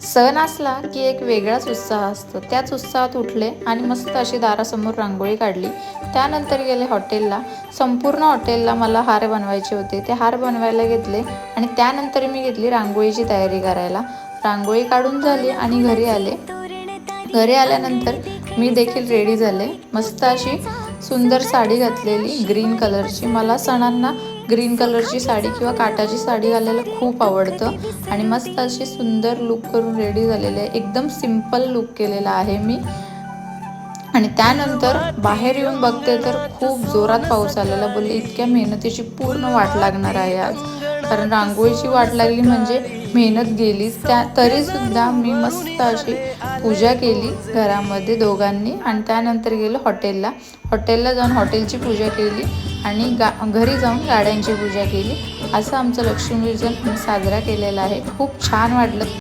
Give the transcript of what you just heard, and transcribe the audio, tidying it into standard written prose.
सण असला की एक वेगळाच उत्साह असतो। त्याच उत्साहात उठले आणि मस्त अशी दारासमोर रांगोळी काढली। त्यानंतर गेले हॉटेलला। संपूर्ण हॉटेलला मला हार बनवायचे होते, ते हार बनवायला घेतले आणि त्यानंतर मी घेतली रांगोळीची तयारी करायला। रांगोळी काढून झाली आणि घरी आले। घरी आल्यानंतर मी देखील रेडी झाले। मस्त अशी सुंदर साडी घातलेली ग्रीन कलरची। मला सणांना ग्रीन कलरची साडी किंवा काठाची साडी घालायला खूप आवडतं आणि मस्त अशी सुंदर लुक करून रेडी झालेले आहे। एकदम सिंपल लुक केलेला आहे मी। आणि त्यानंतर बाहेर येऊन बघते तर खूप जोरात पाऊस आलेला। बोलले इतक्या मेहनतीची पूर्ण वाट लागणार आहे आज, कारण रांगोळीची वाट लागली म्हणजे मेहनत गेलीच। तरी सुद्धा मी मस्त अशी पूजा केली घरामध्ये दोघांनी आणि त्यानंतर गेलो हॉटेलला। हॉटेलला जाऊन हॉटेलची पूजा केली आणि घरी जाऊन गाड्यांची पूजा केली। असं आमचं लक्ष्मी पूजन साजरा केलेला आहे। खूप छान वाटलं।